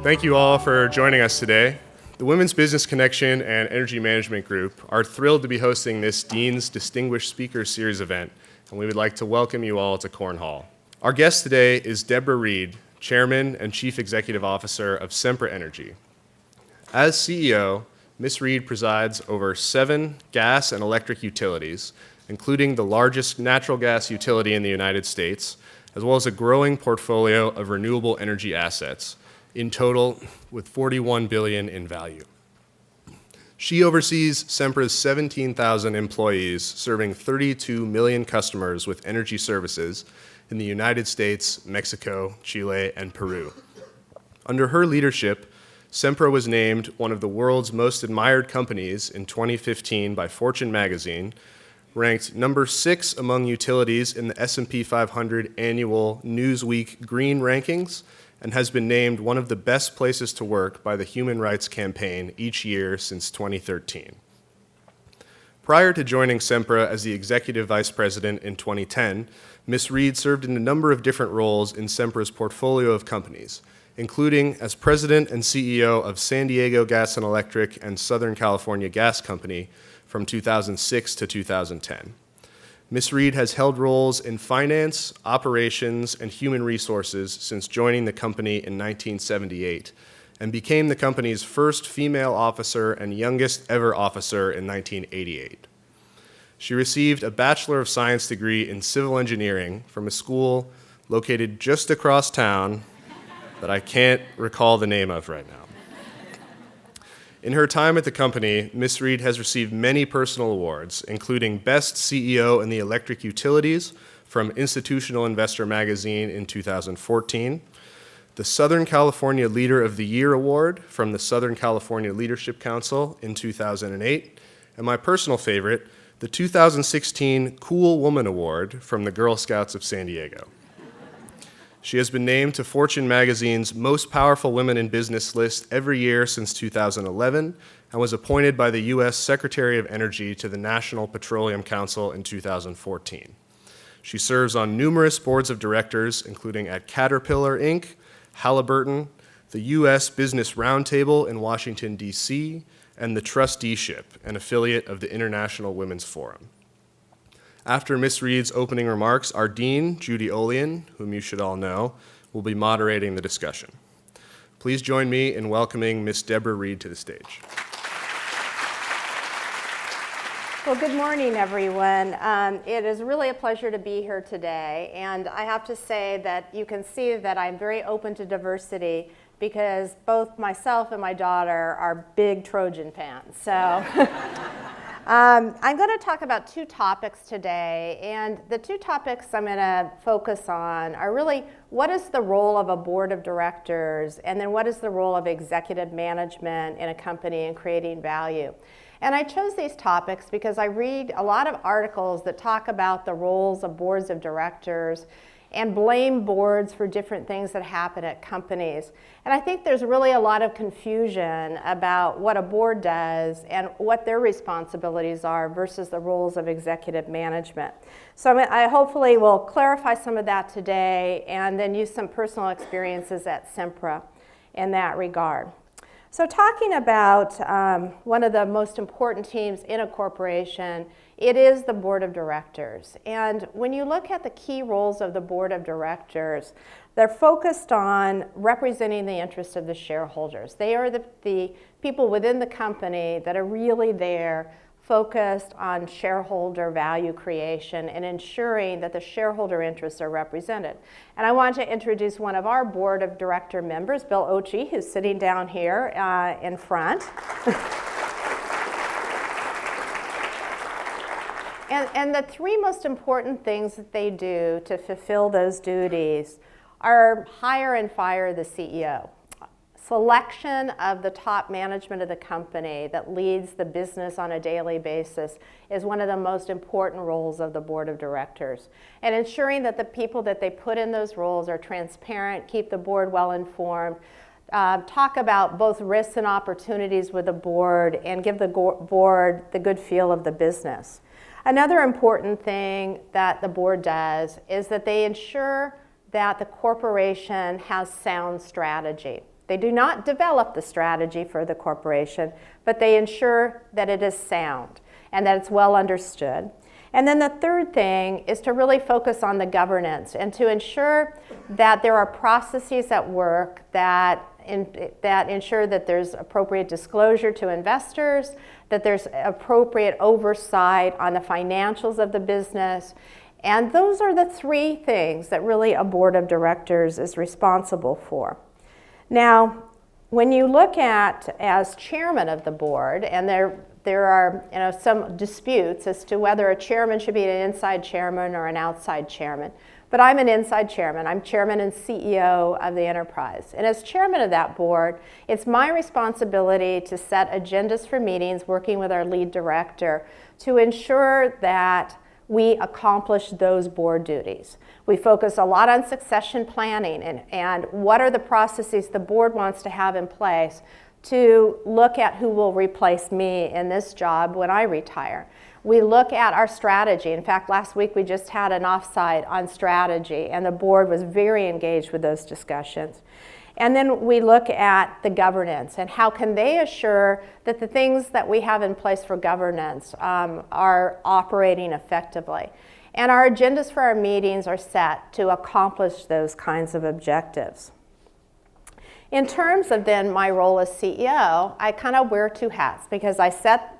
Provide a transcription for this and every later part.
Thank you all for joining us today. The Women's Business Connection and Energy Management Group are thrilled to be hosting this Dean's Distinguished Speakers Series event, and we would like to welcome you all to Corn Hall. Our guest today is Debra Reed, Chairman and Chief Executive Officer of Sempra Energy. As CEO, Ms. Reed presides over 7 gas and electric utilities, including the largest natural gas utility in the United States, as well as a growing portfolio of renewable energy assets, in total with $41 billion in value. She oversees Sempra's 17,000 employees, serving 32 million customers with energy services in the United States, Mexico, Chile, and Peru. Under her leadership, Sempra was named one of the world's most admired companies in 2015 by Fortune magazine, ranked number 6 among utilities in the S&P 500 annual Newsweek Green Rankings, and has been named one of the best places to work by the Human Rights Campaign each year since 2013. Prior to joining Sempra as the Executive Vice President in 2010, Ms. Reed served in a number of different roles in Sempra's portfolio of companies, including as President and CEO of San Diego Gas and Electric and Southern California Gas Company from 2006 to 2010. Ms. Reed has held roles in finance, operations, and human resources since joining the company in 1978, and became the company's first female officer and youngest ever officer in 1988. She received a Bachelor of Science degree in civil engineering from a school located just across town that I can't recall the name of right now. In her time at the company, Ms. Reed has received many personal awards, including Best CEO in the Electric Utilities from Institutional Investor magazine in 2014, the Southern California Leader of the Year Award from the Southern California Leadership Council in 2008, and my personal favorite, the 2016 Cool Woman Award from the Girl Scouts of San Diego. She has been named to Fortune magazine's Most Powerful Women in Business list every year since 2011 and was appointed by the U.S. Secretary of Energy to the National Petroleum Council in 2014. She serves on numerous boards of directors, including at Caterpillar, Inc., Halliburton, the U.S. Business Roundtable in Washington, D.C., and the Trusteeship, an affiliate of the International Women's Forum. After Ms. Reed's opening remarks, our Dean, Judy Olian, whom you should all know, will be moderating the discussion. Please join me in welcoming Ms. Debra Reed to the stage. Well, good morning, everyone. It is really a pleasure to be here today, and I have to say that you can see that I'm very open to diversity because both myself and my daughter are big Trojan fans. So. I'm going to talk about 2 topics today, and the 2 topics I'm going to focus on are really what is the role of a board of directors, and then what is the role of executive management in a company in creating value. And I chose these topics because I read a lot of articles that talk about the roles of boards of directors and blame boards for different things that happen at companies. And I think there's really a lot of confusion about what a board does and what their responsibilities are versus the roles of executive management. So I hopefully will clarify some of that today and then use some personal experiences at Sempra in that regard. So talking about one of the most important teams in a corporation, it is the board of directors. And when you look at the key roles of the board of directors, they're focused on representing the interests of the shareholders. They are the people within the company that are really there focused on shareholder value creation and ensuring that the shareholder interests are represented. And I want to introduce one of our board of director members, Bill Ochi, who's sitting down here in front. And the 3 most important things that they do to fulfill those duties are hire and fire the CEO. Selection of the top management of the company that leads the business on a daily basis is one of the most important roles of the board of directors. And ensuring that the people that they put in those roles are transparent, keep the board well informed, talk about both risks and opportunities with the board, and give the board the good feel of the business. Another important thing that the board does is that they ensure that the corporation has sound strategy. They do not develop the strategy for the corporation, but they ensure that it is sound and that it's well understood. And then the third thing is to really focus on the governance and to ensure that there are processes at work that ensure that there's appropriate disclosure to investors, that there's appropriate oversight on the financials of the business. And those are the three things that really a board of directors is responsible for. Now, when you look at as chairman of the board, and there are some disputes as to whether a chairman should be an inside chairman or an outside chairman. But I'm an inside chairman. I'm chairman and CEO of the enterprise. And as chairman of that board, it's my responsibility to set agendas for meetings, working with our lead director, to ensure that we accomplish those board duties. We focus a lot on succession planning and what are the processes the board wants to have in place to look at who will replace me in this job when I retire. We look at our strategy. In fact, last week we just had an offsite on strategy, and the board was very engaged with those discussions. And then we look at the governance and how can they assure that the things that we have in place for governance are operating effectively. And our agendas for our meetings are set to accomplish those kinds of objectives. In terms of then my role as CEO, I kind of wear two hats because I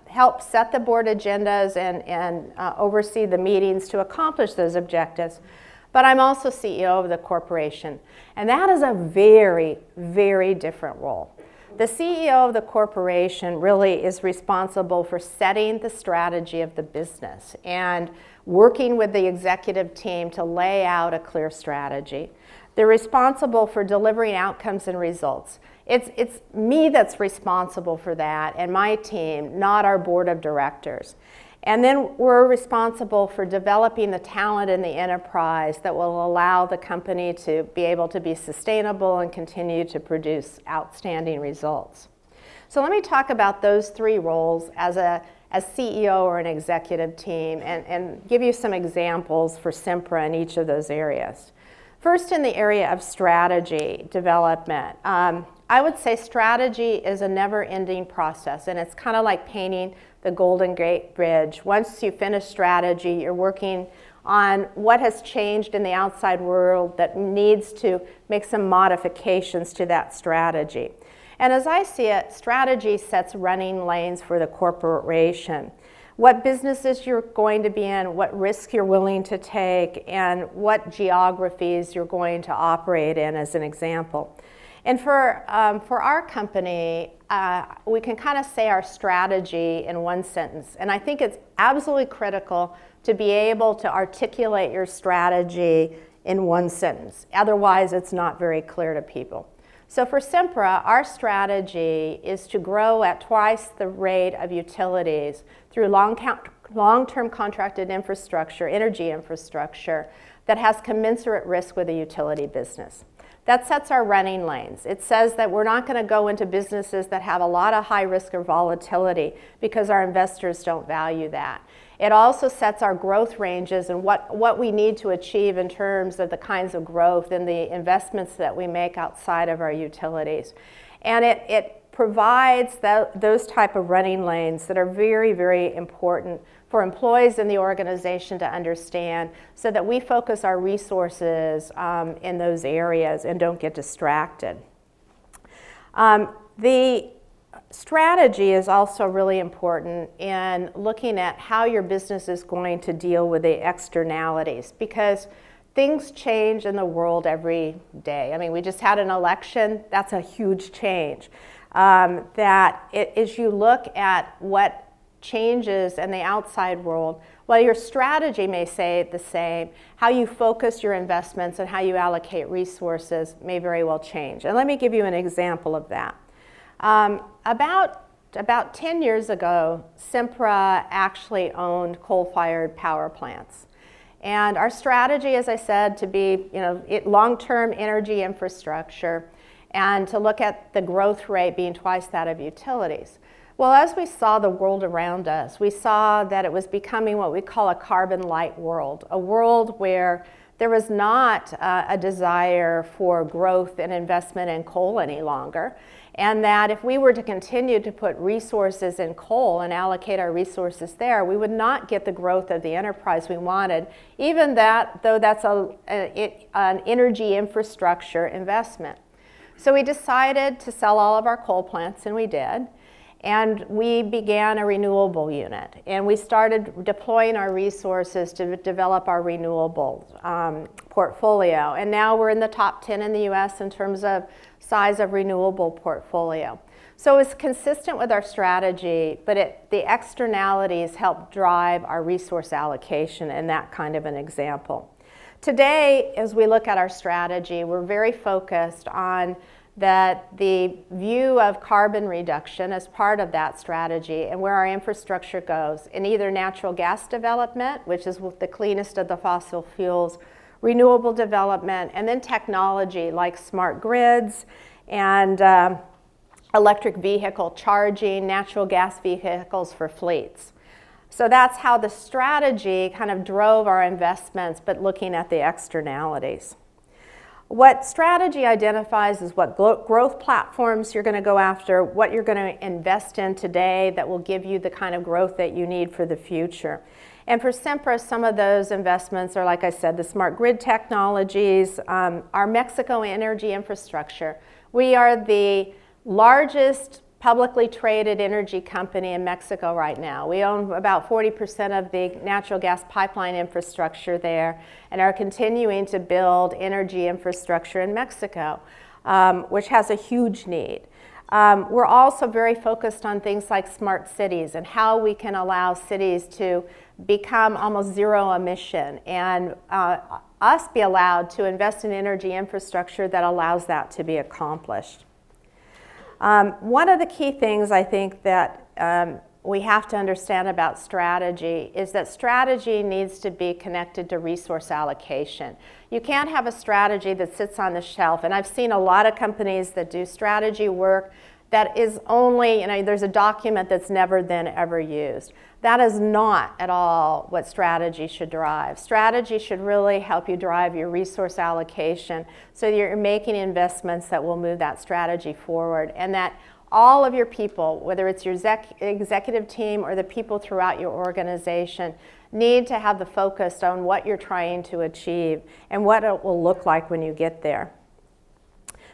help set the board agendas and oversee the meetings to accomplish those objectives. But I'm also CEO of the corporation, and that is a very, very different role. The CEO of the corporation really is responsible for setting the strategy of the business and working with the executive team to lay out a clear strategy. They're responsible for delivering outcomes and results. It's me that's responsible for that and my team, not our board of directors. And then we're responsible for developing the talent in the enterprise that will allow the company to be able to be sustainable and continue to produce outstanding results. So let me talk about those three roles as CEO or an executive team and give you some examples for Sempra in each of those areas. First, in the area of strategy development, I would say strategy is a never-ending process, and it's kind of like painting the Golden Gate Bridge. Once you finish strategy, you're working on what has changed in the outside world that needs to make some modifications to that strategy. And as I see it, strategy sets running lanes for the corporation. What businesses you're going to be in, what risks you're willing to take, and what geographies you're going to operate in, as an example. And for our company, we can kind of say our strategy in one sentence. And I think it's absolutely critical to be able to articulate your strategy in one sentence. Otherwise, it's not very clear to people. So for Sempra, our strategy is to grow at twice the rate of utilities through long-term contracted infrastructure, energy infrastructure, that has commensurate risk with the utility business. That sets our running lanes. It says that we're not going to go into businesses that have a lot of high risk or volatility because our investors don't value that. It also sets our growth ranges and what we need to achieve in terms of the kinds of growth and the investments that we make outside of our utilities. And it provides those type of running lanes that are very, very important for employees in the organization to understand so that we focus our resources in those areas and don't get distracted. The strategy is also really important in looking at how your business is going to deal with the externalities, because things change in the world every day. I mean, we just had an election. That's a huge change. As you look at what changes in the outside world, while your strategy may say the same, how you focus your investments and how you allocate resources may very well change. And let me give you an example of that. About 10 years ago, Sempra actually owned coal-fired power plants. And our strategy, as I said, to be long-term energy infrastructure and to look at the growth rate being twice that of utilities. Well, as we saw the world around us, we saw that it was becoming what we call a carbon light world, a world where there was not a desire for growth and investment in coal any longer, and that if we were to continue to put resources in coal and allocate our resources there, we would not get the growth of the enterprise we wanted, even though that's an energy infrastructure investment. So we decided to sell all of our coal plants, and we did. And we began a renewable unit, and we started deploying our resources to develop our renewables portfolio. And now we're in the top 10 in the US in terms of size of renewable portfolio. So it's consistent with our strategy, but the externalities help drive our resource allocation in that kind of an example. Today, as we look at our strategy, we're very focused on that the view of carbon reduction as part of that strategy and where our infrastructure goes in either natural gas development, which is the cleanest of the fossil fuels, renewable development, and then technology like smart grids and electric vehicle charging, natural gas vehicles for fleets. So that's how the strategy kind of drove our investments, but looking at the externalities. What strategy identifies is what growth platforms you're going to go after, what you're going to invest in today that will give you the kind of growth that you need for the future. And for Sempra, some of those investments are, like I said, the smart grid technologies, our Mexico energy infrastructure. We are the largest publicly traded energy company in Mexico right now. We own about 40% of the natural gas pipeline infrastructure there and are continuing to build energy infrastructure in Mexico, which has a huge need. We're also very focused on things like smart cities and how we can allow cities to become almost zero emission and us be allowed to invest in energy infrastructure that allows that to be accomplished. One of the key things I think that we have to understand about strategy is that strategy needs to be connected to resource allocation. You can't have a strategy that sits on the shelf, and I've seen a lot of companies that do strategy work that is only, there's a document that's never then ever used. That is not at all what strategy should drive. Strategy should really help you drive your resource allocation so that you're making investments that will move that strategy forward, and that all of your people, whether it's your executive team or the people throughout your organization, need to have the focus on what you're trying to achieve and what it will look like when you get there.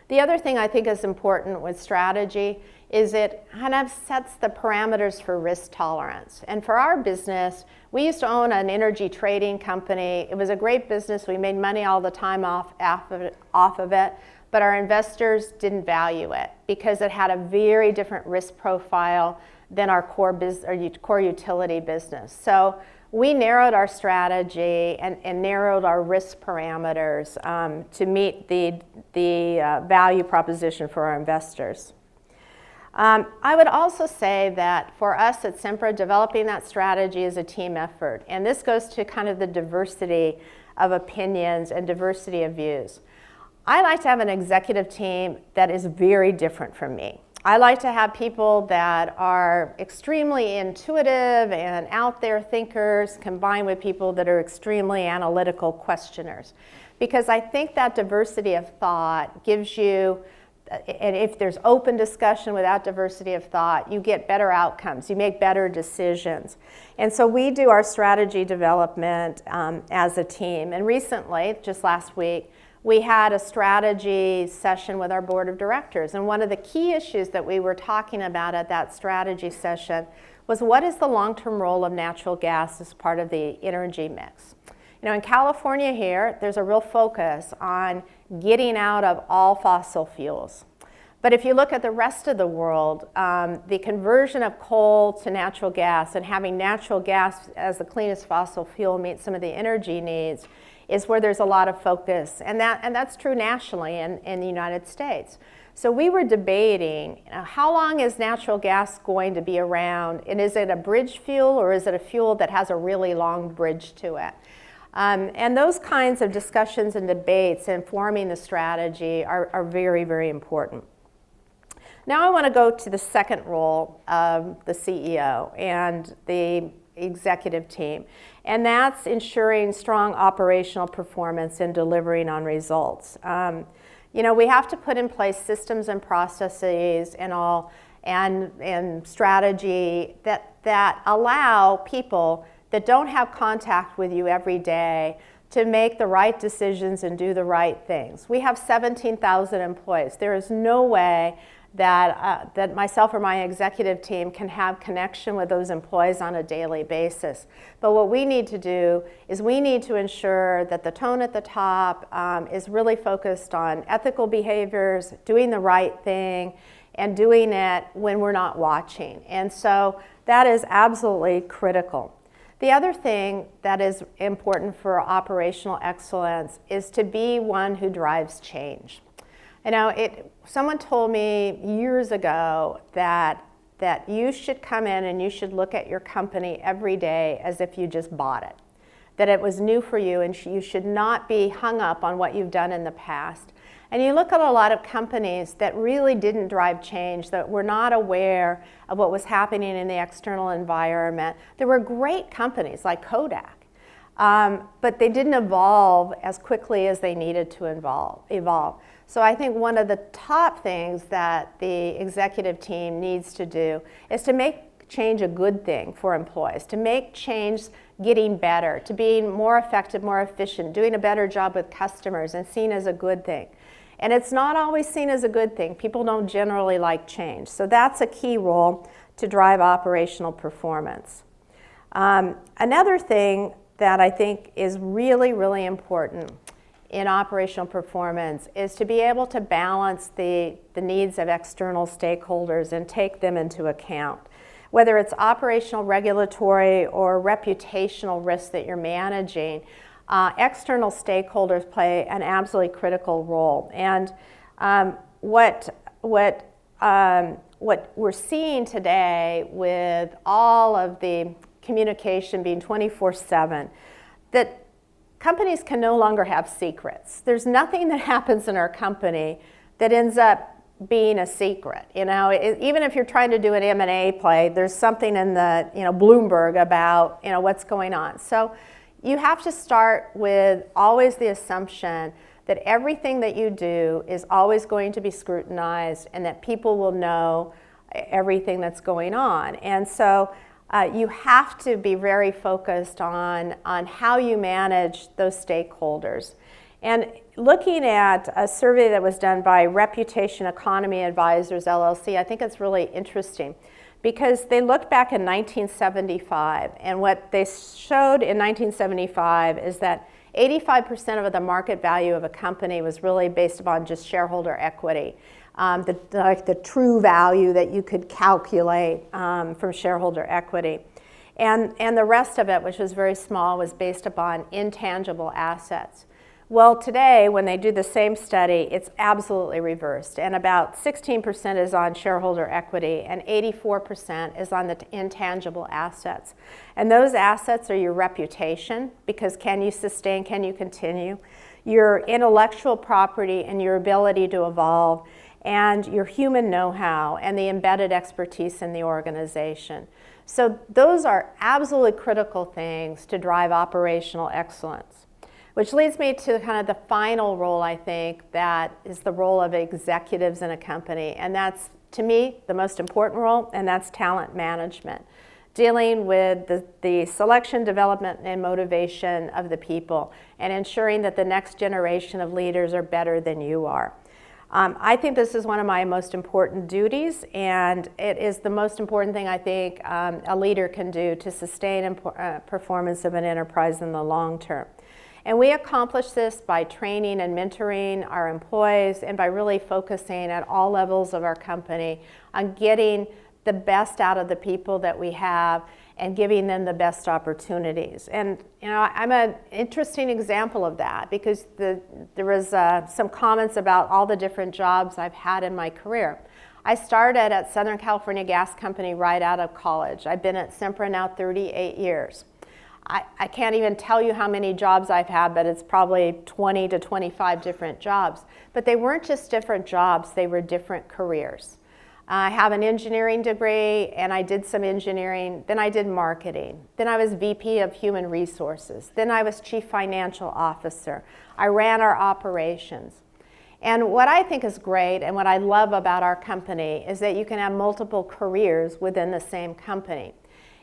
The other thing I think is important with strategy is it kind of sets the parameters for risk tolerance. And for our business, we used to own an energy trading company. It was a great business. We made money all the time off of it, but our investors didn't value it because it had a very different risk profile than our core utility business. So we narrowed our strategy and narrowed our risk parameters to meet the value proposition for our investors. I would also say that for us at Sempra, developing that strategy is a team effort. And this goes to kind of the diversity of opinions and diversity of views. I like to have an executive team that is very different from me. I like to have people that are extremely intuitive and out there thinkers combined with people that are extremely analytical questioners. Because I think that diversity of thought gives you, and if there's open discussion without diversity of thought, you get better outcomes, you make better decisions. And so we do our strategy development as a team. And recently, just last week, we had a strategy session with our board of directors. And one of the key issues that we were talking about at that strategy session was what is the long-term role of natural gas as part of the energy mix? In California here, there's a real focus on getting out of all fossil fuels. But if you look at the rest of the world, the conversion of coal to natural gas and having natural gas as the cleanest fossil fuel meet some of the energy needs is where there's a lot of focus. And that's true nationally in the United States. So we were debating, how long is natural gas going to be around? And is it a bridge fuel or is it a fuel that has a really long bridge to it? And those kinds of discussions and debates in forming the strategy are very, very important. Now I want to go to the second role of the CEO and the executive team, and that's ensuring strong operational performance and delivering on results. We have to put in place systems and processes and strategy that allow people that don't have contact with you every day to make the right decisions and do the right things. We have 17,000 employees. There is no way that myself or my executive team can have connection with those employees on a daily basis. But what we need to do is we need to ensure that the tone at the top is really focused on ethical behaviors, doing the right thing, and doing it when we're not watching. And so that is absolutely critical. The other thing that is important for operational excellence is to be one who drives change. Someone told me years ago that you should come in and you should look at your company every day as if you just bought it, that it was new for you and you should not be hung up on what you've done in the past. And you look at a lot of companies that really didn't drive change, that were not aware of what was happening in the external environment. There were great companies like Kodak, but they didn't evolve as quickly as they needed to evolve. So I think one of the top things that the executive team needs to do is to make change a good thing for employees, to make change getting better, to being more effective, more efficient, doing a better job with customers and seen as a good thing. And it's not always seen as a good thing. People don't generally like change. So that's a key role to drive operational performance. Another thing that I think is really, really important in operational performance is to be able to balance the needs of external stakeholders and take them into account. Whether it's operational, regulatory, or reputational risks that you're managing, external stakeholders play an absolutely critical role. And what we're seeing today with all of the communication being 24/7, that companies can no longer have secrets. There's nothing that happens in our company that ends up being a secret. Even if you're trying to do an M&A play, there's something in the Bloomberg about what's going on. So you have to start with always the assumption that everything that you do is always going to be scrutinized and that people will know everything that's going on. And so you have to be very focused on how you manage those stakeholders. And looking at a survey that was done by Reputation Economy Advisors, LLC, I think it's really interesting because they looked back in 1975, and what they showed in 1975 is that 85% of the market value of a company was really based upon just shareholder equity, the true value that you could calculate from shareholder equity. And the rest of it, which was very small, was based upon intangible assets. Well, today, when they do the same study, it's absolutely reversed, and about 16% is on shareholder equity, and 84% is on the intangible assets. And those assets are your reputation, because can you sustain, can you continue, your intellectual property and your ability to evolve, and your human know-how and the embedded expertise in the organization. So those are absolutely critical things to drive operational excellence. Which leads me to kind of the final role, I think, that is the role of executives in a company. And that's, to me, the most important role, and that's talent management. Dealing with the selection, development, and motivation of the people, and ensuring that the next generation of leaders are better than you are. I think this is one of my most important duties, and it is the most important thing I think a leader can do to sustain performance of an enterprise in the long term. And we accomplish this by training and mentoring our employees and by really focusing at all levels of our company on getting the best out of the people that we have and giving them the best opportunities. And I'm an interesting example of that because there was some comments about all the different jobs I've had in my career. I started at Southern California Gas Company right out of college. I've been at Sempra now 38 years. I can't even tell you how many jobs I've had, but it's probably 20 to 25 different jobs. But they weren't just different jobs, they were different careers. I have an engineering degree, and I did some engineering. Then I did marketing. Then I was VP of Human Resources. Then I was Chief Financial Officer. I ran our operations. And what I think is great and what I love about our company is that you can have multiple careers within the same company.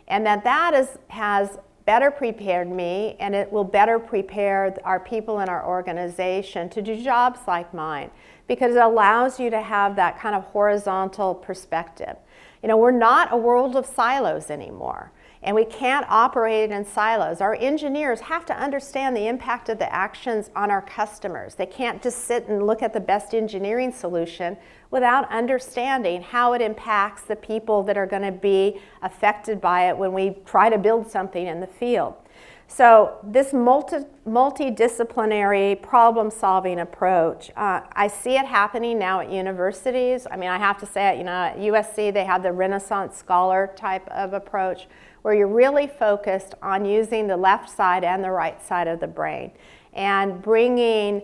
And has better prepared me, and it will better prepare our people in our organization to do jobs like mine, because it allows you to have that kind of horizontal perspective. You know, we're not a world of silos anymore, and we can't operate in silos. Our engineers have to understand the impact of the actions on our customers. They can't just sit and look at the best engineering solution without understanding how it impacts the people that are going to be affected by it when we try to build something in the field. So this multidisciplinary problem-solving approach, I see it happening now at universities. I mean, I have to say it, you know, at USC they have the Renaissance Scholar type of approach, where you're really focused on using the left side and the right side of the brain and bringing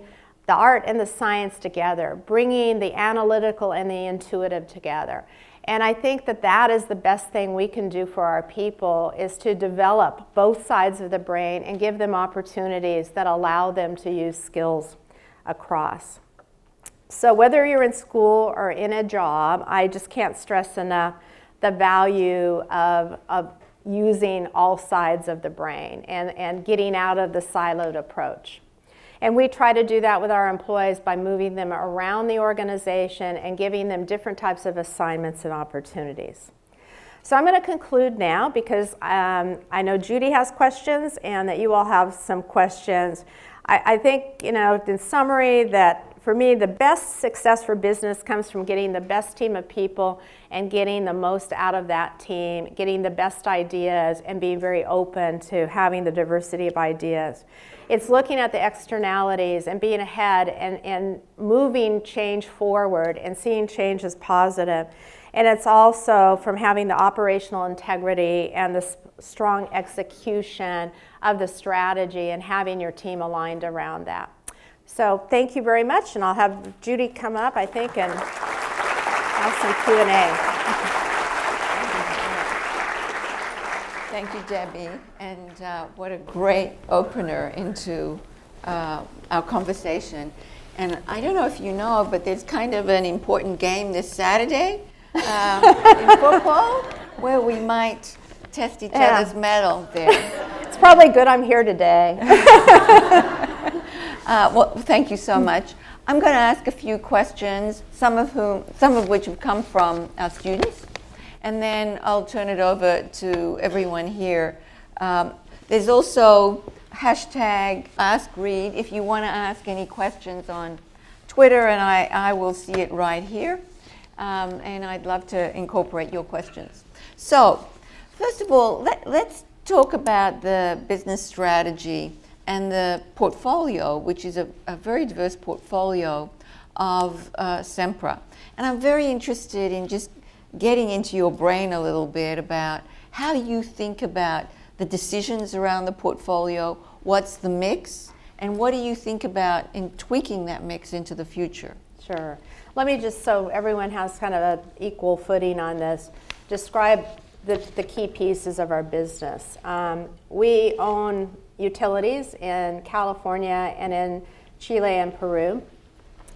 the art and the science together, bringing the analytical and the intuitive together. And I think that that is the best thing we can do for our people, is to develop both sides of the brain and give them opportunities that allow them to use skills across. So whether you're in school or in a job, I just can't stress enough the value of using all sides of the brain and getting out of the siloed approach. And we try to do that with our employees by moving them around the organization and giving them different types of assignments and opportunities. So I'm going to conclude now, because I know Judy has questions and that you all have some questions. I think, you know, in summary, that for me, the best success for business comes from getting the best team of people and getting the most out of that team, getting the best ideas, and being very open to having the diversity of ideas. It's looking at the externalities and being ahead and moving change forward and seeing change as positive. And it's also from having the operational integrity and the strong execution of the strategy and having your team aligned around that. So thank you very much, and I'll have Judy come up, I think, and have some Q&A. Thank you, Debbie, and what a great opener into our conversation. And I don't know if you know, but there's kind of an important game this Saturday in football where we might test each other's mettle there. It's probably good I'm here today. Well, thank you so much. I'm going to ask a few questions, some of which have come from our students, and then I'll turn it over to everyone here. There's also hashtag #AskReed if you want to ask any questions on Twitter, and I will see it right here, and I'd love to incorporate your questions. So, first of all, let's talk about the business strategy and the portfolio, which is a very diverse portfolio of Sempra. And I'm very interested in just getting into your brain a little bit about how you think about the decisions around the portfolio, what's the mix, and what do you think about in tweaking that mix into the future? Sure. Let me just, so everyone has kind of an equal footing on this, describe the key pieces of our business. We own utilities in California and in Chile and Peru,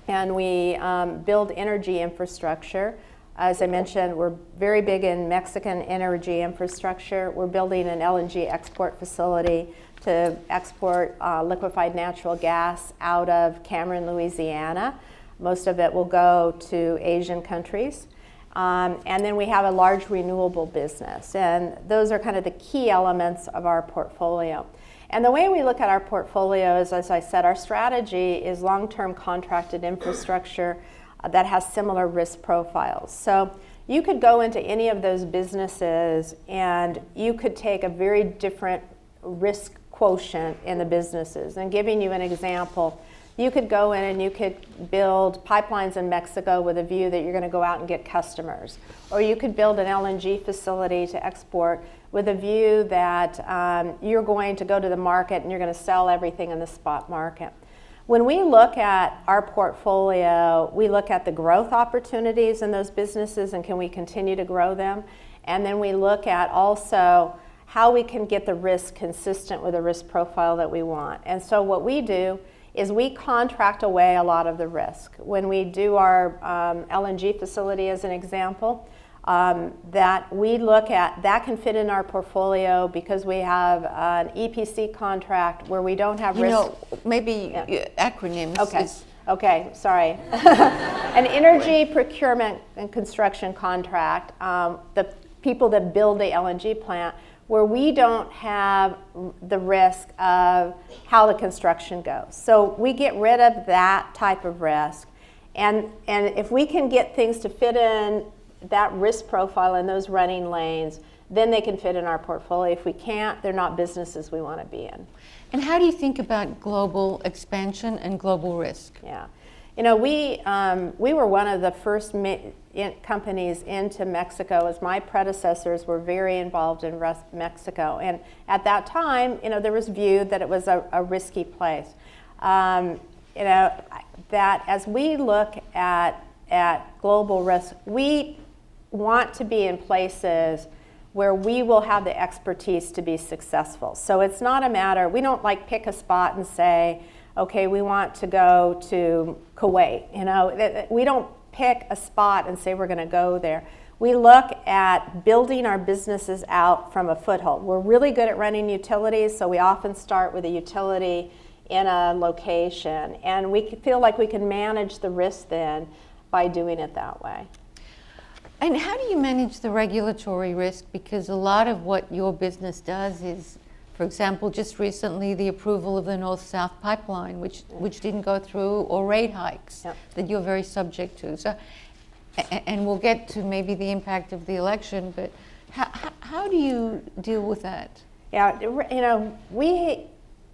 and we build energy infrastructure. As I mentioned, we're very big in Mexican energy infrastructure. We're building an LNG export facility to export liquefied natural gas out of Cameron, Louisiana. Most of it will go to Asian countries. And then we have a large renewable business, and those are kind of the key elements of our portfolio. And the way we look at our portfolio is, as I said, our strategy is long-term contracted infrastructure that has similar risk profiles. So you could go into any of those businesses and you could take a very different risk quotient in the businesses. And giving you an example, you could go in and you could build pipelines in Mexico with a view that you're going to go out and get customers. Or you could build an LNG facility to export with a view that you're going to go to the market and you're going to sell everything in the spot market. When we look at our portfolio, we look at the growth opportunities in those businesses and can we continue to grow them? And then we look at also how we can get the risk consistent with the risk profile that we want. And so what we do is we contract away a lot of the risk. When we do our LNG facility as an example, that we look at, that can fit in our portfolio because we have an EPC contract where we don't have risk. Maybe acronyms. Okay, sorry. An energy procurement and construction contract, the people that build the LNG plant, where we don't have the risk of how the construction goes. So we get rid of that type of risk. And if we can get things to fit in that risk profile in those running lanes, then they can fit in our portfolio. If we can't, they're not businesses we want to be in. And how do you think about global expansion and global risk? Yeah. You know, we were one of the first companies into Mexico, as my predecessors were very involved in Mexico. And at that time, you know, there was viewed that it was a risky place. You know, that as we look at global risk, we want to be in places where we will have the expertise to be successful. So it's not a matter, we don't like pick a spot and say, okay, we want to go to Kuwait. You know, we don't pick a spot and say we're going to go there. We look at building our businesses out from a foothold. We're really good at running utilities, so we often start with a utility in a location, and we feel like we can manage the risk then by doing it that way. And how do you manage the regulatory risk? Because a lot of what your business does is, for example, just recently the approval of the North-South pipeline, which didn't go through, or rate hikes that you're very subject to. So, and we'll get to maybe the impact of the election, but how do you deal with that? Yeah, you know,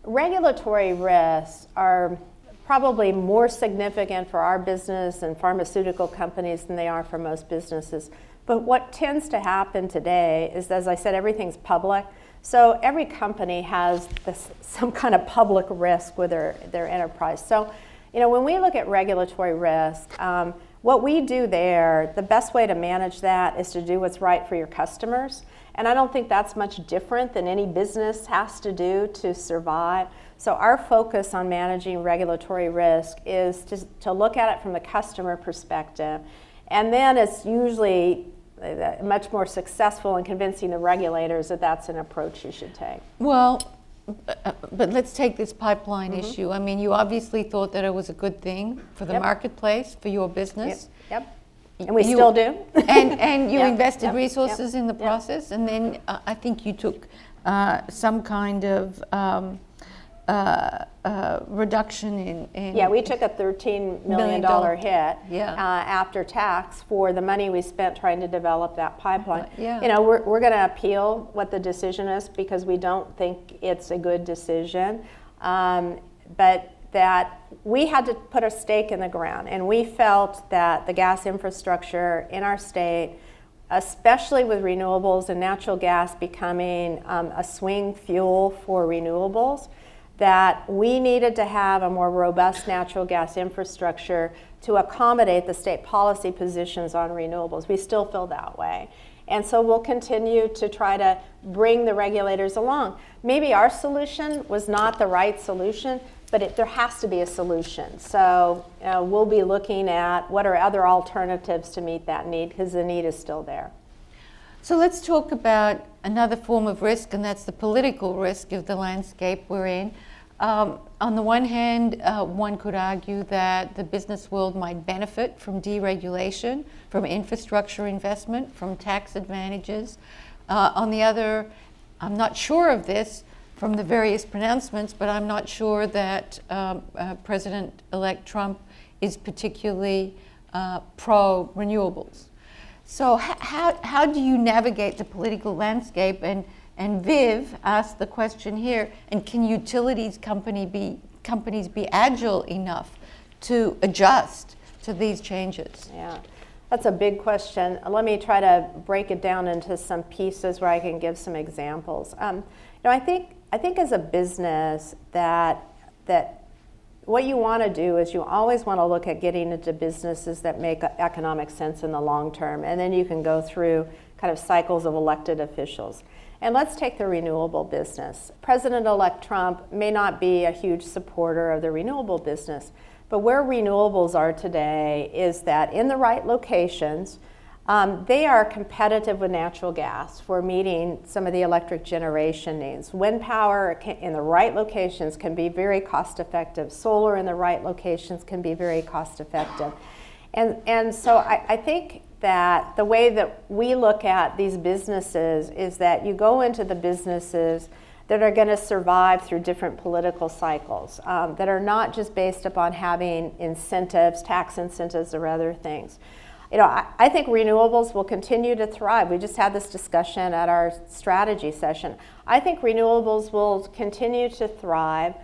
regulatory risks are probably more significant for our business and pharmaceutical companies than they are for most businesses. But what tends to happen today is, as I said, everything's public. So every company has some kind of public risk with their enterprise. So, you know, when we look at regulatory risk, what we do there, the best way to manage that is to do what's right for your customers. And I don't think that's much different than any business has to do to survive. So our focus on managing regulatory risk is to look at it from the customer perspective. And then it's usually much more successful in convincing the regulators that that's an approach you should take. Well, but let's take this pipeline issue. I mean, you obviously thought that it was a good thing for the marketplace, for your business. Yep. And we still do. And you invested resources in the process, and then I think you took some kind of reduction in Yeah, we took a $13 million hit after tax for the money we spent trying to develop that pipeline. You know, we're going to appeal what the decision is because we don't think it's a good decision. But that we had to put a stake in the ground, and we felt that the gas infrastructure in our state, especially with renewables and natural gas becoming a swing fuel for renewables, that we needed to have a more robust natural gas infrastructure to accommodate the state policy positions on renewables. We still feel that way. And so we'll continue to try to bring the regulators along. Maybe our solution was not the right solution, but there has to be a solution. So we'll be looking at what are other alternatives to meet that need, because the need is still there. So let's talk about another form of risk, and that's the political risk of the landscape we're in. On the one hand, one could argue that the business world might benefit from deregulation, from infrastructure investment, from tax advantages. On the other, I'm not sure of this from the various pronouncements, but I'm not sure that President-elect Trump is particularly pro-renewables. So how do you navigate the political landscape? And Viv asked the question here, and can utilities companies be agile enough to adjust to these changes? Yeah, that's a big question. Let me try to break it down into some pieces where I can give some examples. I think as a business that what you want to do is you always want to look at getting into businesses that make economic sense in the long term, and then you can go through kind of cycles of elected officials. And let's take the renewable business. President-elect Trump may not be a huge supporter of the renewable business, but where renewables are today is that in the right locations, they are competitive with natural gas for meeting some of the electric generation needs. Wind power in the right locations can be very cost effective. Solar in the right locations can be very cost effective. And so I think that the way that we look at these businesses is that you go into the businesses that are going to survive through different political cycles, that are not just based upon having incentives, tax incentives or other things. You know, I think renewables will continue to thrive. We just had this discussion at our strategy session. I think renewables will continue to thrive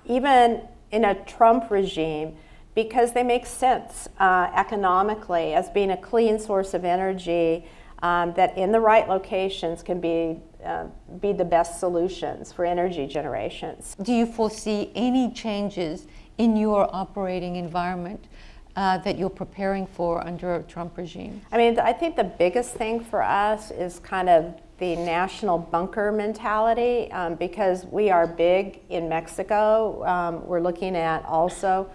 even in a Trump regime, because they make sense economically as being a clean source of energy that in the right locations can be the best solutions for energy generations. Do you foresee any changes in your operating environment that you're preparing for under a Trump regime? I mean, I think the biggest thing for us is kind of the national bunker mentality, because we are big in Mexico. We're looking at also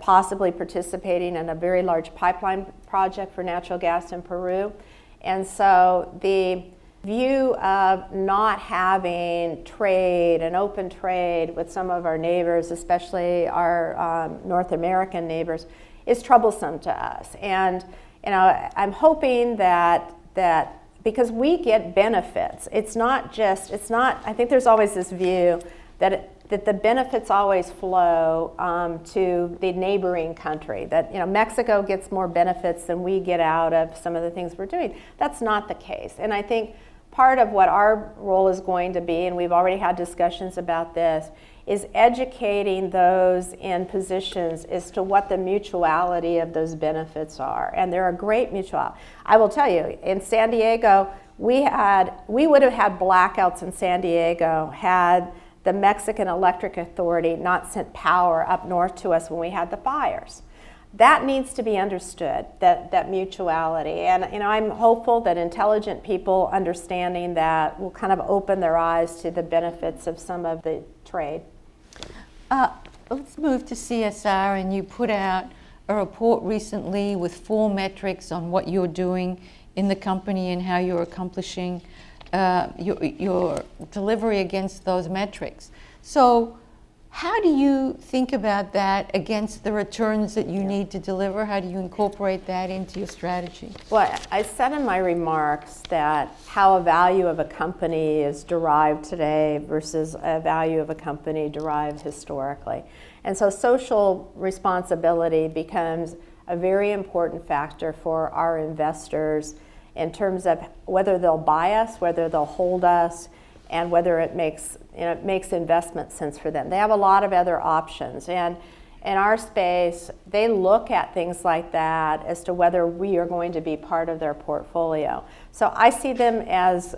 possibly participating in a very large pipeline project for natural gas in Peru. And so the view of not having trade and open trade with some of our neighbors, especially our North American neighbors, is troublesome to us. And you know, I'm hoping that because we get benefits, I think there's always this view that the benefits always flow to the neighboring country, that Mexico gets more benefits than we get out of some of the things we're doing. That's not the case. And I think part of what our role is going to be, and we've already had discussions about this, is educating those in positions as to what the mutuality of those benefits are. And they're a great mutuality. I will tell you, in San Diego, we would have had blackouts in San Diego had the Mexican Electric Authority not sent power up north to us when we had the fires. That needs to be understood, that mutuality. And I'm hopeful that intelligent people understanding that will kind of open their eyes to the benefits of some of the trade. Let's move to CSR, and you put out a report recently with 4 metrics on what you're doing in the company and how you're accomplishing your delivery against those metrics. So how do you think about that against the returns that you need to deliver? How do you incorporate that into your strategy? Well, I said in my remarks that how a value of a company is derived today versus a value of a company derived historically. And so social responsibility becomes a very important factor for our investors in terms of whether they'll buy us, whether they'll hold us, and whether it makes investment sense for them. They have a lot of other options, and in our space, they look at things like that as to whether we are going to be part of their portfolio. So I see them as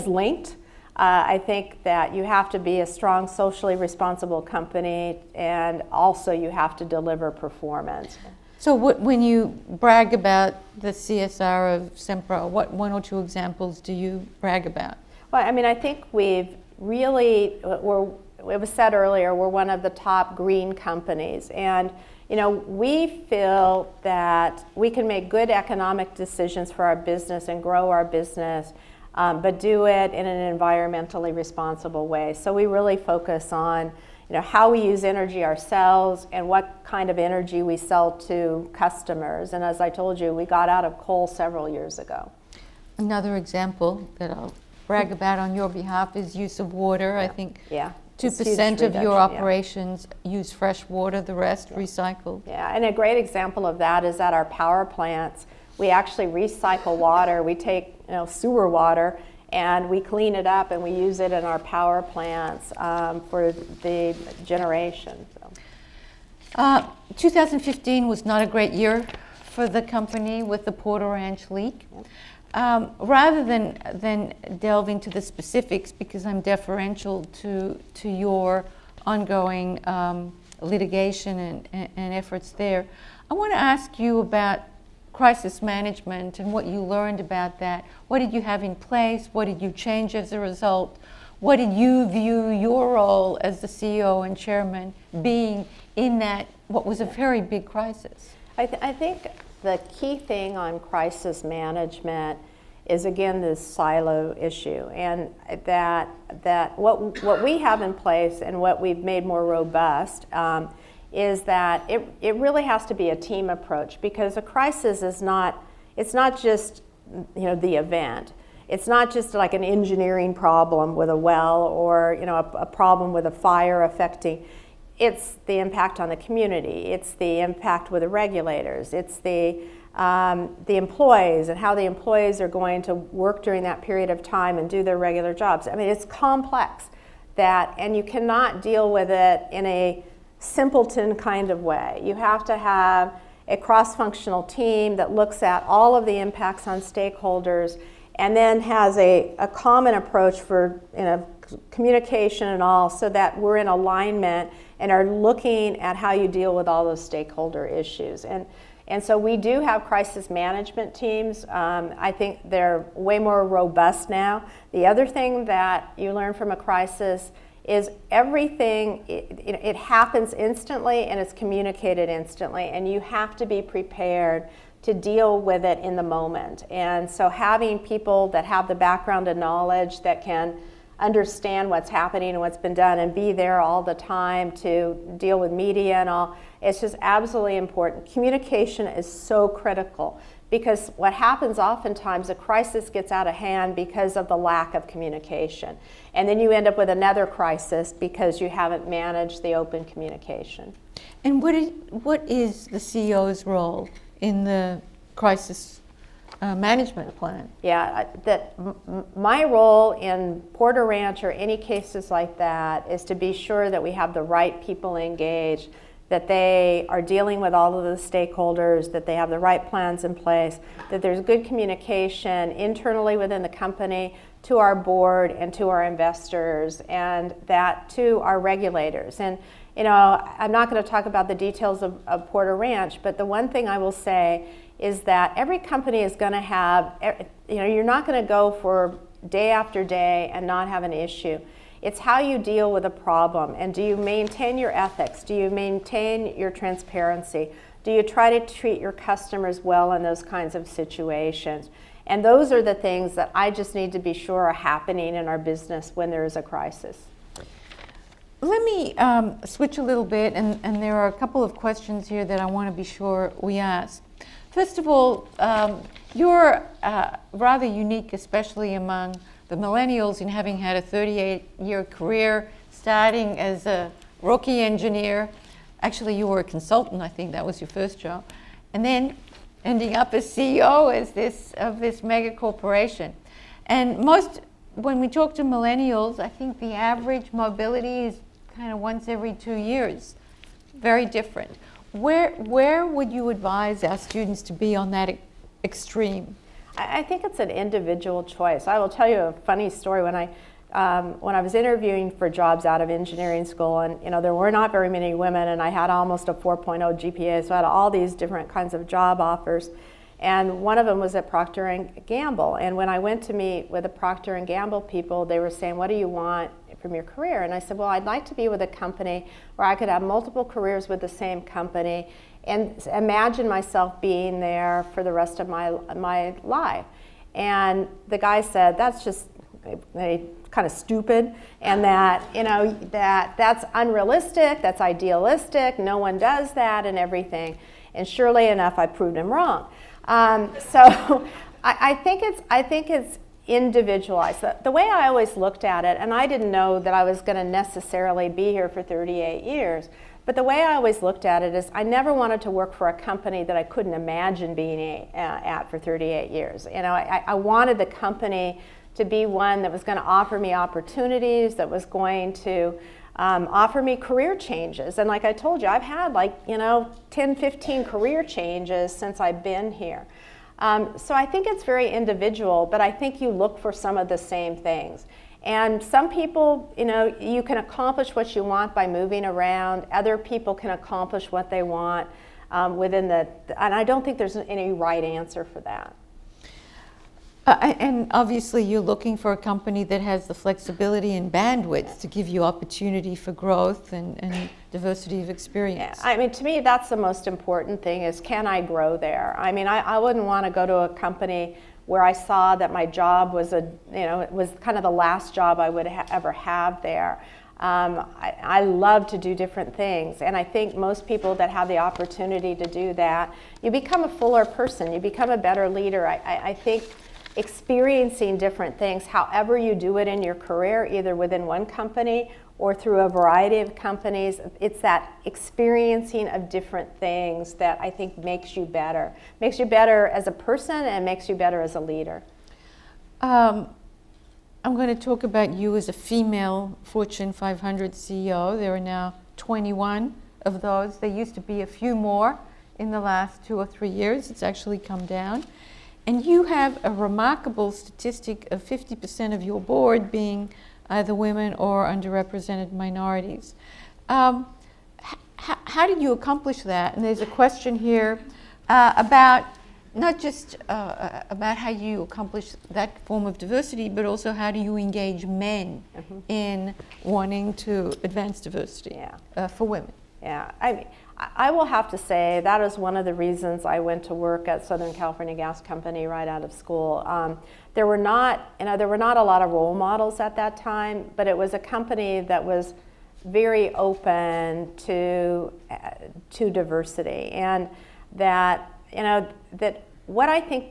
linked. I think that you have to be a strong, socially responsible company, and also you have to deliver performance. So when you brag about the CSR of Sempra, what 1 or 2 examples do you brag about? Well, I mean, I think we've really, it was said earlier, we're one of the top green companies. And, we feel that we can make good economic decisions for our business and grow our business, but do it in an environmentally responsible way. So we really focus on how we use energy ourselves and what kind of energy we sell to customers. And as I told you, we got out of coal several years ago. Another example that I'll brag about on your behalf is use of water. Yeah. I think 2% of your operations use fresh water, the rest recycled. Yeah, and a great example of that is at our power plants. We actually recycle water. We take sewer water and we clean it up and we use it in our power plants for the generation. So. 2015 was not a great year for the company with the Porter Ranch leak. Rather than delve into the specifics, because I'm deferential to your ongoing litigation and efforts there. I want to ask you about crisis management and what you learned about that. What did you have in place? What did you change as a result? What did you view your role as the CEO and chairman being in that, what was a very big crisis? I think the key thing on crisis management is, again, this silo issue, and that what we have in place and what we've made more robust is that it really has to be a team approach, because a crisis is not just the event. It's not just like an engineering problem with a well or a problem with a fire affecting. It's the impact on the community. It's the impact with the regulators. It's the employees and how the employees are going to work during that period of time and do their regular jobs. I mean, it's complex, and you cannot deal with it in a simpleton kind of way. You have to have a cross-functional team that looks at all of the impacts on stakeholders and then has a common approach for communication and all, so that we're in alignment and are looking at how you deal with all those stakeholder issues. And so we do have crisis management teams. I think they're way more robust now. The other thing that you learn from a crisis is everything, it happens instantly and it's communicated instantly, and you have to be prepared to deal with it in the moment. And so having people that have the background and knowledge that can understand what's happening and what's been done and be there all the time to deal with media and all, it's just absolutely important. Communication is so critical, because what happens oftentimes, a crisis gets out of hand because of the lack of communication. And then you end up with another crisis because you haven't managed the open communication. And what is the CEO's role in the crisis management plan? Yeah, my role in Porter Ranch or any cases like that is to be sure that we have the right people engaged, that they are dealing with all of the stakeholders, that they have the right plans in place, that there's good communication internally within the company to our board and to our investors, and that to our regulators. And I'm not going to talk about the details of Porter Ranch, but the one thing I will say is that every company is going to have, you're not going to go for day after day and not have an issue. It's how you deal with a problem, and do you maintain your ethics? Do you maintain your transparency? Do you try to treat your customers well in those kinds of situations? And those are the things that I just need to be sure are happening in our business when there is a crisis. Let me switch a little bit, and there are a couple of questions here that I want to be sure we ask. First of all, you're rather unique, especially among the millennials, in having had a 38-year career, starting as a rookie engineer. Actually, you were a consultant, I think that was your first job, and then ending up as CEO of this mega corporation. And when we talk to millennials, I think the average mobility is kind of once every 2 years. Very different. Where would you advise our students to be on that extreme? I think it's an individual choice. I will tell you a funny story. When I was interviewing for jobs out of engineering school, and there were not very many women, and I had almost a 4.0 GPA, so I had all these different kinds of job offers. And one of them was at Procter & Gamble. And when I went to meet with the Procter & Gamble people, they were saying, what do you want from your career? And I said, well, I'd like to be with a company where I could have multiple careers with the same company and imagine myself being there for the rest of my life. And the guy said, that's just kind of stupid, and that that's unrealistic, that's idealistic, no one does that and everything. And surely enough, I proved him wrong. So I think it's individualized. The way I always looked at it, and I didn't know that I was going to necessarily be here for 38 years, but the way I always looked at it is I never wanted to work for a company that I couldn't imagine being at for 38 years. I wanted the company to be one that was going to offer me opportunities, that was going to offer me career changes. And like I told you, I've had 10, 15 career changes since I've been here. So I think it's very individual, but I think you look for some of the same things. And some people, you can accomplish what you want by moving around. Other people can accomplish what they want and I don't think there's any right answer for that. And obviously you're looking for a company that has the flexibility and bandwidth to give you opportunity for growth and diversity of experience. Yeah. I mean, to me, that's the most important thing is, can I grow there? I mean, I wouldn't want to go to a company where I saw that my job was it was kind of the last job I would ever have there. I love to do different things, and I think most people that have the opportunity to do that, you become a fuller person, you become a better leader. I think experiencing different things, however you do it in your career, either within one company or through a variety of companies, it's that experiencing of different things that I think makes you better. Makes you better as a person and makes you better as a leader. I'm going to talk about you as a female Fortune 500 CEO. There are now 21 of those. There used to be a few more in the last 2 or 3 years. It's actually come down. And you have a remarkable statistic of 50% of your board being either women or underrepresented minorities. How did you accomplish that? And there's a question here about not just about how you accomplish that form of diversity, but also how do you engage men in wanting to advance diversity for women? Yeah, I will have to say that is one of the reasons I went to work at Southern California Gas Company right out of school. There were not a lot of role models at that time, but it was a company that was very open to diversity, and that what I think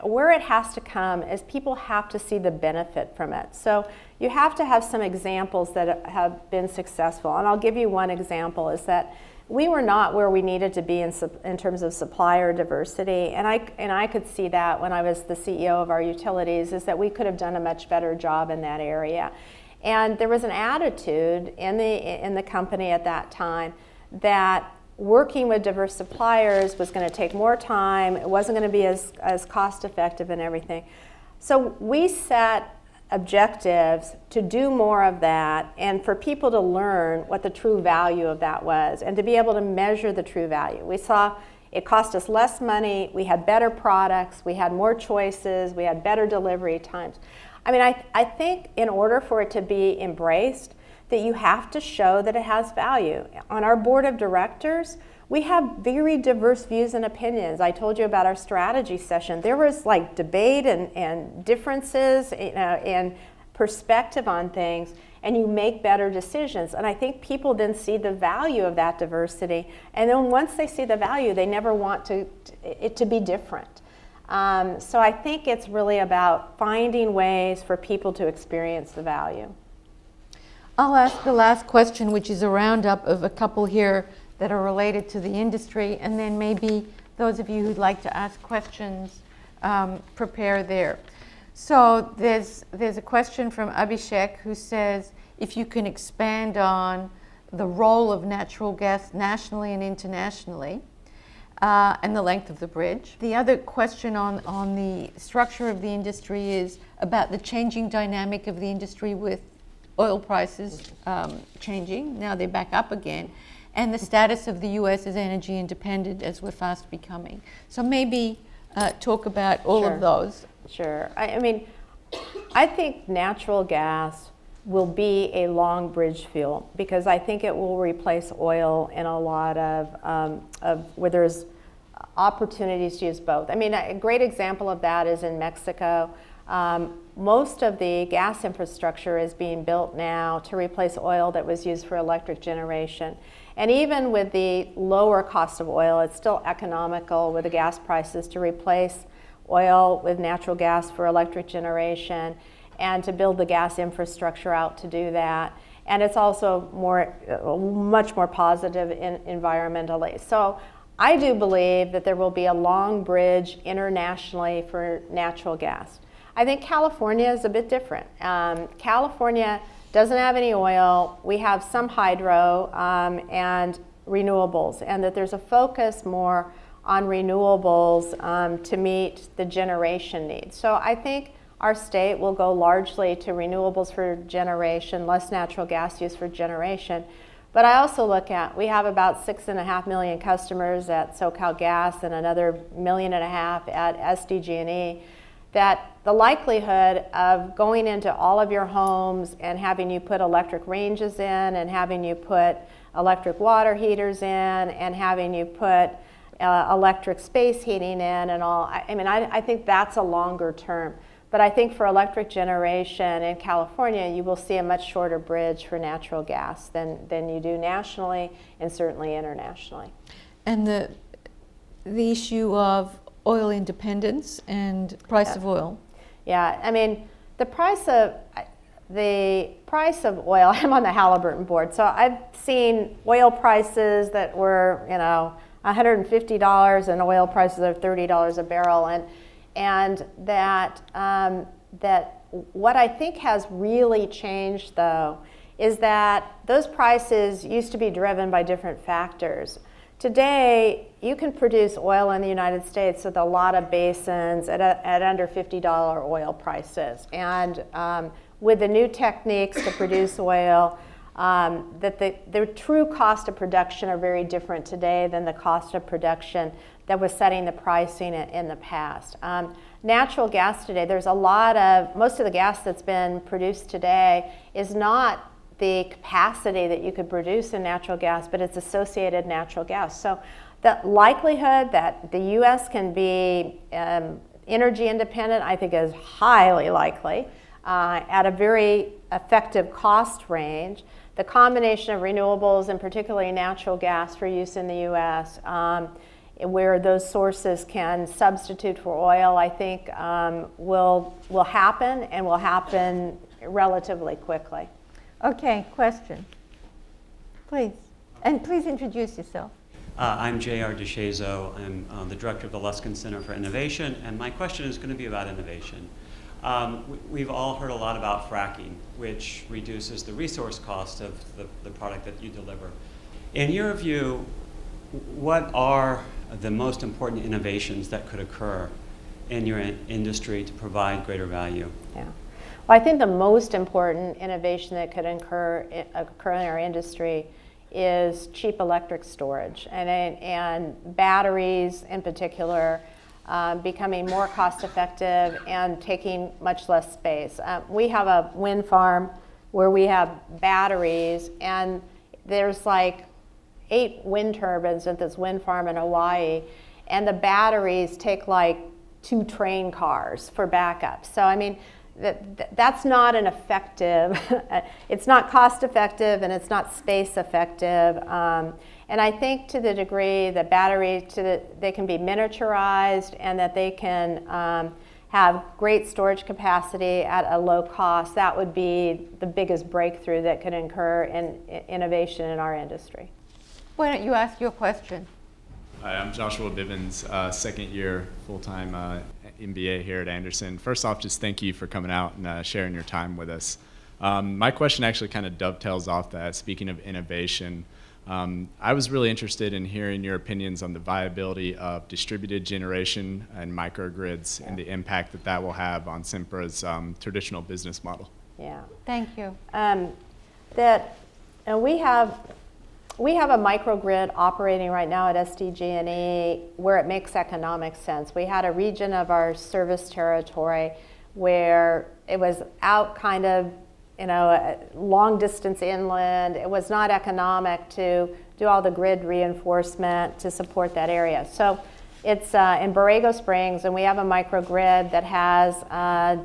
where it has to come is people have to see the benefit from it. So you have to have some examples that have been successful, and I'll give you one example is that we were not where we needed to be in terms of supplier diversity, and I could see that when I was the CEO of our utilities, is that we could have done a much better job in that area. And there was an attitude in the company at that time that working with diverse suppliers was going to take more time, it wasn't going to be as cost effective and everything. So we set objectives to do more of that and for people to learn what the true value of that was and to be able to measure the true value. We saw it cost us less money, we had better products, we had more choices, we had better delivery times. I mean, I think in order for it to be embraced, that you have to show that it has value. On our board of directors, we have very diverse views and opinions. I told you about our strategy session. There was like debate and differences and perspective on things, and you make better decisions. And I think people then see the value of that diversity, and then once they see the value, they never want it to be different. So I think it's really about finding ways for people to experience the value. I'll ask the last question, which is a roundup of a couple here that are related to the industry, and then maybe those of you who'd like to ask questions, prepare there. So there's a question from Abhishek who says, if you can expand on the role of natural gas nationally and internationally, and the length of the bridge. The other question on the structure of the industry is about the changing dynamic of the industry with oil prices changing. Now they're back up again. And the status of the U.S. as energy independent as we're fast becoming. So maybe talk about all of those. Sure. I mean, I think natural gas will be a long bridge fuel because I think it will replace oil in a lot of where there's opportunities to use both. I mean, a great example of that is in Mexico. Most of the gas infrastructure is being built now to replace oil that was used for electric generation. And even with the lower cost of oil, it's still economical with the gas prices to replace oil with natural gas for electric generation and to build the gas infrastructure out to do that. And it's also much more positive environmentally. So I do believe that there will be a long bridge internationally for natural gas. I think California is a bit different. California doesn't have any oil. We have some hydro and renewables, and that there's a focus more on renewables to meet the generation needs. So I think our state will go largely to renewables for generation, less natural gas use for generation. But I also look at, we have about 6.5 million customers at SoCalGas and another 1.5 million at SDG&E, that the likelihood of going into all of your homes and having you put electric ranges in and having you put electric water heaters in and having you put electric space heating in and all, I think that's a longer term. But I think for electric generation in California, you will see a much shorter bridge for natural gas than you do nationally and certainly internationally. And the issue of oil independence and price of oil. Yeah, I mean, the price of oil, I'm on the Halliburton board, so I've seen oil prices that were, $150 and oil prices of $30 a barrel, and that what I think has really changed, though, is that those prices used to be driven by different factors. Today, you can produce oil in the United States with a lot of basins at under $50 oil prices. And with the new techniques to produce oil, that the true cost of production are very different today than the cost of production that was setting the pricing in the past. Natural gas today, most of the gas that's been produced today is not the capacity that you could produce in natural gas, but it's associated natural gas. So the likelihood that the U.S. can be energy independent, I think, is highly likely at a very effective cost range. The combination of renewables and particularly natural gas for use in the U.S., where those sources can substitute for oil, I think will happen and will happen relatively quickly. Okay, question. Please. And please introduce yourself. I'm J.R. DeShazo. I'm the director of the Luskin Center for Innovation, and my question is going to be about innovation. We've all heard a lot about fracking, which reduces the resource cost of the product that you deliver. In your view, what are the most important innovations that could occur in your industry to provide greater value? Yeah. Well, I think the most important innovation that could occur in our industry is cheap electric storage and batteries in particular becoming more cost effective and taking much less space. We have a wind farm where we have batteries, and there's like 8 wind turbines at this wind farm in Hawaii, and the batteries take like 2 train cars for backup. So I mean, that's not an effective, it's not cost effective and it's not space effective. And I think to the degree that batteries, they can be miniaturized and that they can have great storage capacity at a low cost, that would be the biggest breakthrough that could occur in innovation in our industry. Why don't you ask your question? Hi, I'm Joshua Bivens, second year full-time MBA here at Anderson. First off, just thank you for coming out and sharing your time with us. My question actually kind of dovetails off that. Speaking of innovation, I was really interested in hearing your opinions on the viability of distributed generation and microgrids and the impact that will have on Sempra's traditional business model. Yeah. Thank you. We have a microgrid operating right now at SDG&E where it makes economic sense. We had a region of our service territory where it was out kind of, long distance inland. It was not economic to do all the grid reinforcement to support that area. So it's in Borrego Springs, and we have a microgrid that has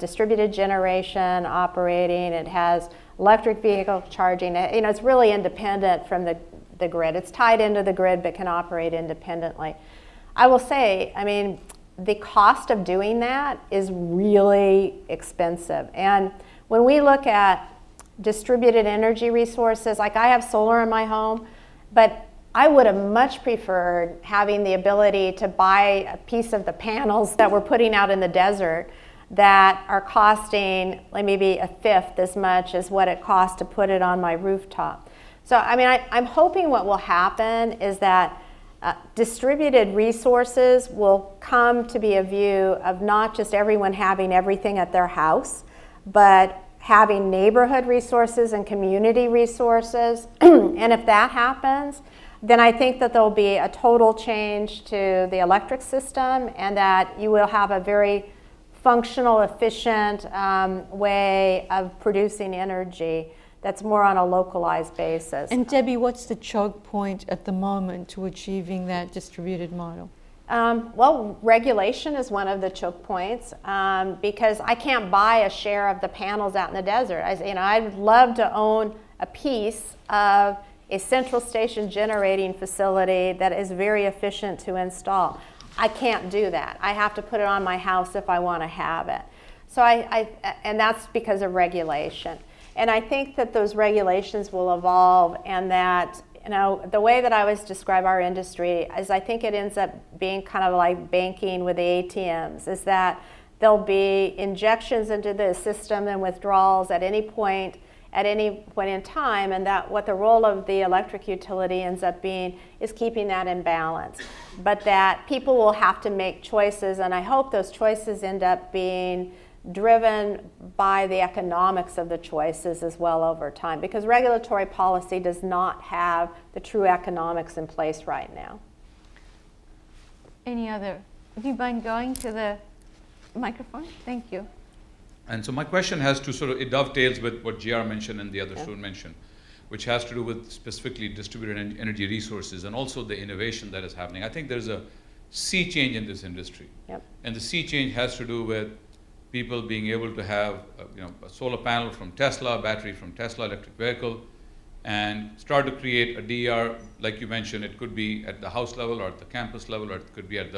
distributed generation operating. It has electric vehicle charging. It's really independent from the grid. It's tied into the grid but can operate independently. I will say, the cost of doing that is really expensive. And when we look at distributed energy resources, like I have solar in my home, but I would have much preferred having the ability to buy a piece of the panels that we're putting out in the desert that are costing maybe 1/5 as much as what it costs to put it on my rooftop. So I'm hoping what will happen is that Distributed resources will come to be a view of not just everyone having everything at their house, but having neighborhood resources and community resources. And if that happens, then I think that there'll be a total change to the electric system, and that you will have a very functional, efficient way of producing energy that's more on a localized basis. And Debbie, what's the choke point at the moment to achieving that distributed model? Well, regulation is one of the choke points, because I can't buy a share of the panels out in the desert. I'd love to own a piece of a central station generating facility that is very efficient to install. I can't do that. I have to put it on my house if I want to have it. So and that's because of regulation. And I think that those regulations will evolve, and that, the way that I always describe our industry is I think it ends up being kind of like banking with the ATMs, is that there'll be injections into the system and withdrawals at any point in time, and that what the role of the electric utility ends up being is keeping that in balance. But that people will have to make choices, and I hope those choices end up being driven by the economics of the choices as well over time, because regulatory policy does not have the true economics in place right now. Any other? Do you mind going to the microphone? Thank you. And so my question has to it dovetails with what JR mentioned and the other student mentioned, which has to do with specifically distributed energy resources and also the innovation that is happening. I think there's a sea change in this industry. Yep. And the sea change has to do with people being able to have a solar panel from Tesla, battery from Tesla electric vehicle, and start to create a DER, like you mentioned. It could be at the house level or at the campus level, or it could be at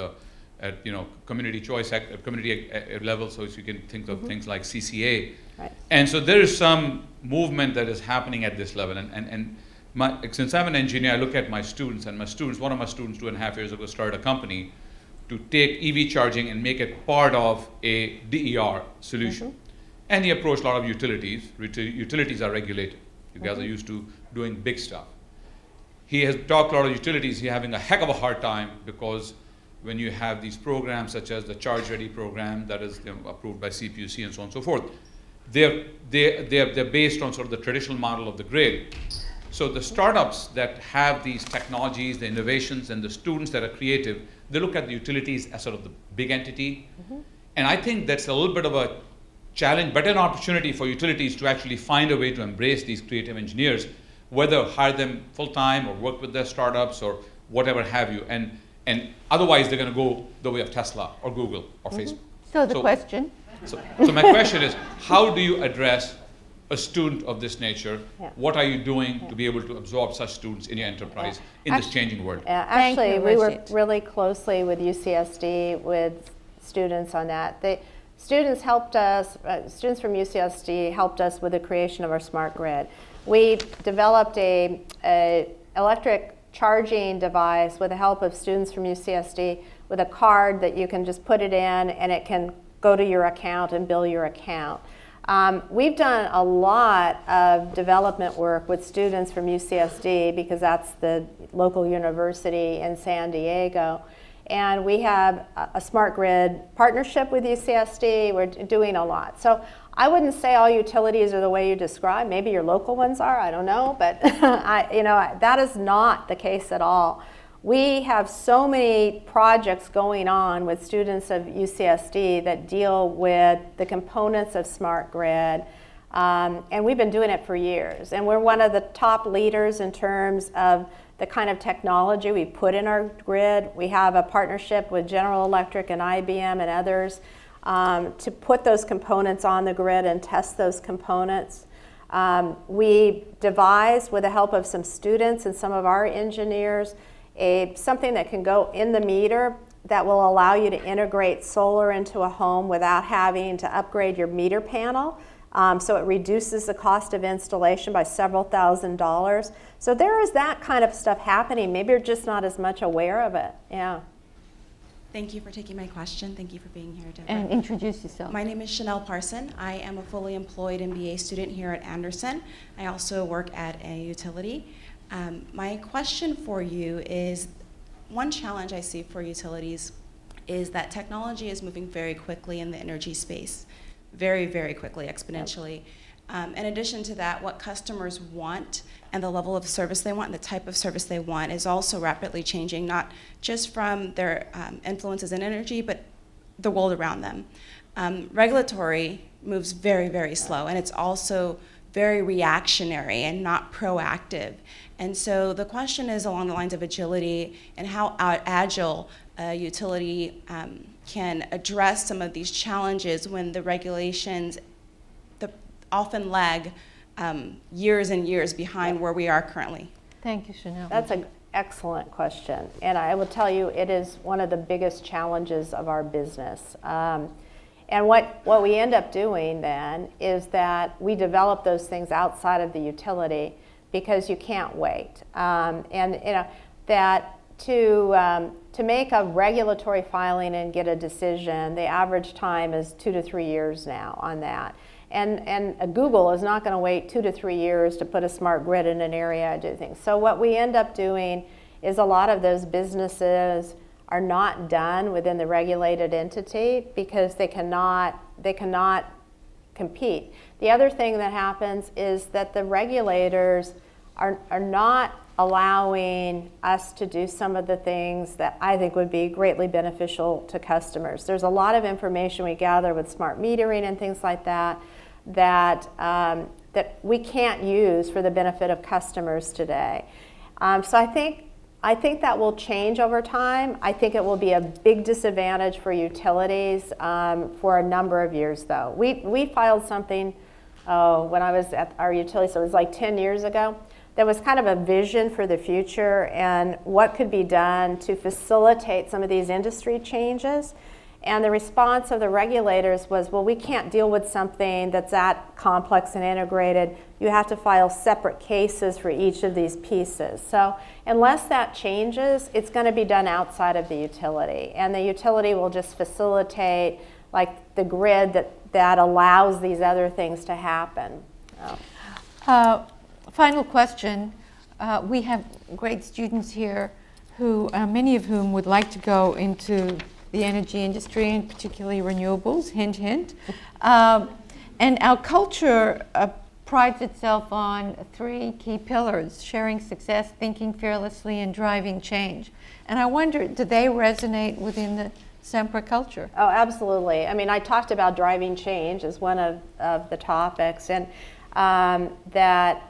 community choice, community level, so you can think of things like CCA. Right. And so there is some movement that is happening at this level. And since I'm an engineer, I look at my students, and one of my students 2.5 years ago started a company to take EV charging and make it part of a DER solution. And he approached a lot of utilities. Utilities are regulated. You guys are used to doing big stuff. He has talked to a lot of utilities. He's having a heck of a hard time, because when you have these programs such as the Charge Ready program that is approved by CPUC and so on and so forth, they're based on sort of the traditional model of the grid. So the startups that have these technologies, the innovations, and the students that are creative, they look at the utilities as sort of the big entity. And I think that's a little bit of a challenge, but an opportunity for utilities to actually find a way to embrace these creative engineers, whether hire them full-time or work with their startups or whatever have you. And otherwise, they're going to go the way of Tesla or Google or Facebook. So the question? So my question is, how do you address a student of this nature? What are you doing to be able to absorb such students in your enterprise in this changing world? Actually, we work really closely with UCSD, with students on that. Students helped us, students from UCSD helped us with the creation of our smart grid. We developed a electric charging device with the help of students from UCSD with a card that you can just put it in and it can go to your account and bill your account. We've done a lot of development work with students from UCSD because that's the local university in San Diego. And we have a smart grid partnership with UCSD. We're doing a lot. So I wouldn't say all utilities are the way you describe. Maybe your local ones are, I don't know, but that is not the case at all. We have so many projects going on with students of UCSD that deal with the components of smart grid, and we've been doing it for years. And we're one of the top leaders in terms of the kind of technology we put in our grid. We have a partnership with General Electric and IBM and others to put those components on the grid and test those components. We devised, with the help of some students and some of our engineers, something that can go in the meter that will allow you to integrate solar into a home without having to upgrade your meter panel. So it reduces the cost of installation by several $1,000s. So there is that kind of stuff happening. Maybe you're just not as much aware of it. Yeah. Thank you for taking my question. Thank you for being here, Deborah. And introduce yourself. My name is Chanel Parson. I am a fully employed MBA student here at Anderson. I also work at a utility. My question for you is, one challenge I see for utilities is that technology is moving very quickly in the energy space, very, very quickly, exponentially. In addition to that, what customers want and the level of service they want and the type of service they want is also rapidly changing, not just from their influences in energy, but the world around them. Regulatory moves very, very slow, and it's also very reactionary and not proactive. And so the question is along the lines of agility and how agile a utility can address some of these challenges when the regulations often lag years and years behind where we are currently. Thank you, Chanel. That's an excellent question. And I will tell you, it is one of the biggest challenges of our business. And what we end up doing then is that we develop those things outside of the utility because you can't wait. And you know that to make a regulatory filing and get a decision, the average time is 2 to 3 years now on that. And Google is not going to wait 2 to 3 years to put a smart grid in an area and do things. So what we end up doing is a lot of those businesses are not done within the regulated entity because they cannot compete. The other thing that happens is that the regulators are not allowing us to do some of the things that I think would be greatly beneficial to customers. There's a lot of information we gather with smart metering and things like that that we can't use for the benefit of customers today. So I think that will change over time. I think it will be a big disadvantage for utilities for a number of years, though. We filed something when I was at our utility, so it was like 10 years ago. There was kind of a vision for the future and what could be done to facilitate some of these industry changes. And the response of the regulators was, well, we can't deal with something that's that complex and integrated. You have to file separate cases for each of these pieces. So unless that changes, it's going to be done outside of the utility. And the utility will just facilitate like the grid that allows these other things to happen. Final question. We have great students here who, many of whom would like to go into the energy industry and particularly renewables, hint, hint. And our culture prides itself on 3 key pillars: sharing success, thinking fearlessly, and driving change. And I wonder, do they resonate within the Sempra culture? Oh, absolutely. I mean, I talked about driving change as one of the topics, and that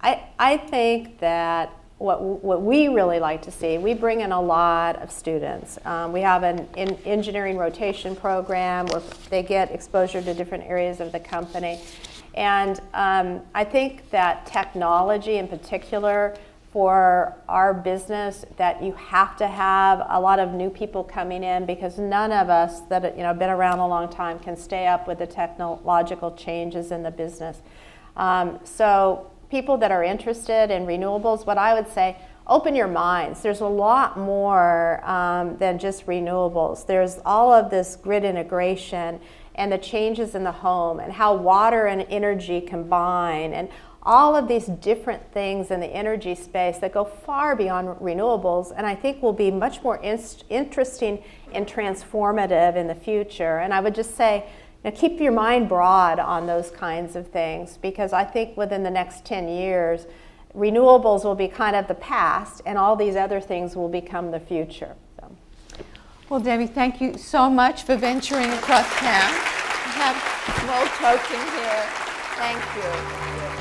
I think that what we really like to see, we bring in a lot of students. We have an engineering rotation program where they get exposure to different areas of the company. And I think that technology in particular for our business, that you have to have a lot of new people coming in because none of us that have been around a long time can stay up with the technological changes in the business. So people that are interested in renewables, what I would say, open your minds. There's a lot more than just renewables. There's all of this grid integration and the changes in the home and how water and energy combine and all of these different things in the energy space that go far beyond renewables, and I think will be much more interesting and transformative in the future. And I would just say, keep your mind broad on those kinds of things, because I think within the next 10 years, renewables will be kind of the past, and all these other things will become the future. So. Well, Debbie, thank you so much for venturing across town. I have small token here. Thank you.